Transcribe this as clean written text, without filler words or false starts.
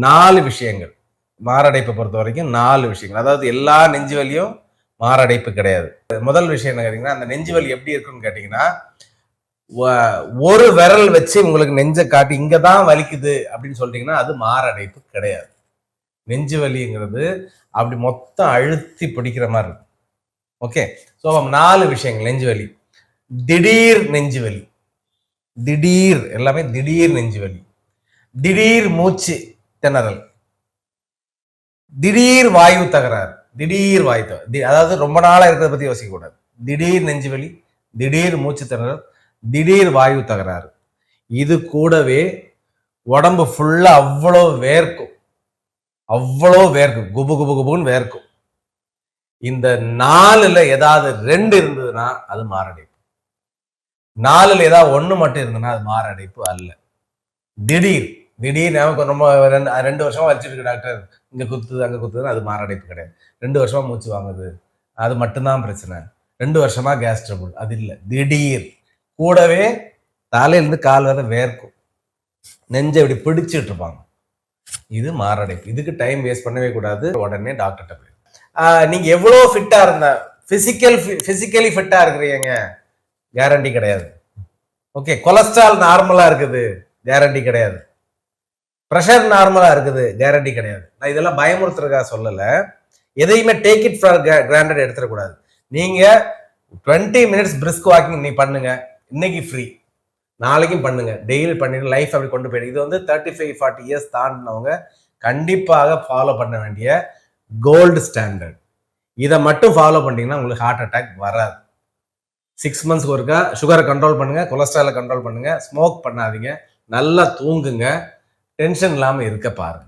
4 விஷயங்கள். மாரடைப்பை பொறுத்த வரைக்கும் 4 விஷயங்கள். அதாவது எல்லா நெஞ்சு வலியும் மாரடைப்பு கிடையாது. முதல் விஷயம் என்ன கேட்டீங்கன்னா, அந்த நெஞ்சு வலி எப்படி இருக்குன்னு கேட்டீங்கன்னா, ஒரு விரல் வச்சு உங்களுக்கு நெஞ்சை காட்டி இங்கதான் வலிக்குது அப்படின்னு சொல்லிட்டீங்கன்னா அது மாரடைப்பு கிடையாது. நெஞ்சு வலிங்கிறது அப்படி மொத்தம் அழுத்தி பிடிக்கிற மாதிரி இருக்கும். ஓகே, ஸோ 4 விஷயங்கள் நெஞ்சு வலி. திடீர் நெஞ்சு வலி, திடீர் எல்லாமே திடீர் நெஞ்சு வலி, திடீர் மூச்சு திணறல், திடீர் வாயு தகராறு, திடீர் வாயு அதாவது ரொம்ப நாளா இருக்கிறத பத்தி யோசிக்க கூடாது. திடீர் நெஞ்சு வலி, திடீர் மூச்சு திணறல், திடீர் வாயு தகராறு. இது கூடவே உடம்பு ஃபுல்லா அவ்வளோ வேர்க்கும், அவ்வளோ வேர்க்கும், குபு குபு குபுன்னு வேர்க்கும். இந்த 4ல ஏதாவது 2 இருந்ததுன்னா அது மாரடைப்பு. 4ல ஏதாவது 1 மட்டும் இருந்ததுன்னா அது மாரடைப்பு அல்ல. திடீர் நமக்கு ரொம்ப 2 வருஷமா வச்சிருக்கு டாக்டர், இங்க குத்துது அங்க குத்துதுன்னு அது மாரடைப்பு கிடையாது. 2 வருஷமா மூச்சு வாங்குது அது மட்டும்தான் பிரச்சனை. 2 வருஷமா கேஸ் ட்ரபிள் அது இல்லை. திடீர் கூடவே தலையிலிருந்து கால் வரை வேர்க்கும், நெஞ்சை இப்படி பிடிச்சிட்டு இருப்பாங்க, இது மாரடைப்பு. இதுக்கு டைம் வேஸ்ட் பண்ணவே கூடாது, உடனே டாக்டர்கிட்ட போய். நீங்க எவ்வளவு ஃபிட்டா இருந்தா பிசிக்கலி ஃபிட்டா இருக்கிறீங்க கேரண்டி கிடையாது. ஓகே, கொலஸ்ட்ரால் நார்மலா இருக்குது கேரண்டி கிடையாது, ப்ரெஷர் நார்மலா இருக்குது கேரண்டி கிடையாது. நான் இதெல்லாம் பயமுறுத்துறதுக்காக சொல்லல. எதையுமே டேக் இட் ஃபார் கிராண்டட் எடுத்துடக்கூடாது. நீங்க 20 மினிட்ஸ் பிரிஸ்க் வாக்கிங் நீ பண்ணுங்க, இன்னைக்கு ஃப்ரீ, நாளைக்கும் பண்ணுங்க, டெய்லி பண்ணிட்டு லைஃப் அப்படி கொண்டு போயிடு. இது வந்து 35-40 இயர்ஸ் தாண்டினவங்க கண்டிப்பாக ஃபாலோ பண்ண வேண்டிய கோல்டு ஸ்டாண்டர்ட். இதை மட்டும் ஃபாலோ பண்ணிட்டீங்கன்னா உங்களுக்கு ஹார்ட் அட்டாக் வராது. 6 மந்த்ஸ்க்கு ஒருக்கா சுகரை கண்ட்ரோல் பண்ணுங்க, கொலஸ்ட்ராலை கண்ட்ரோல் பண்ணுங்க, ஸ்மோக் பண்ணாதீங்க, நல்லா தூங்குங்க, டென்ஷன் இல்லாமல் இருக்க பாருங்க.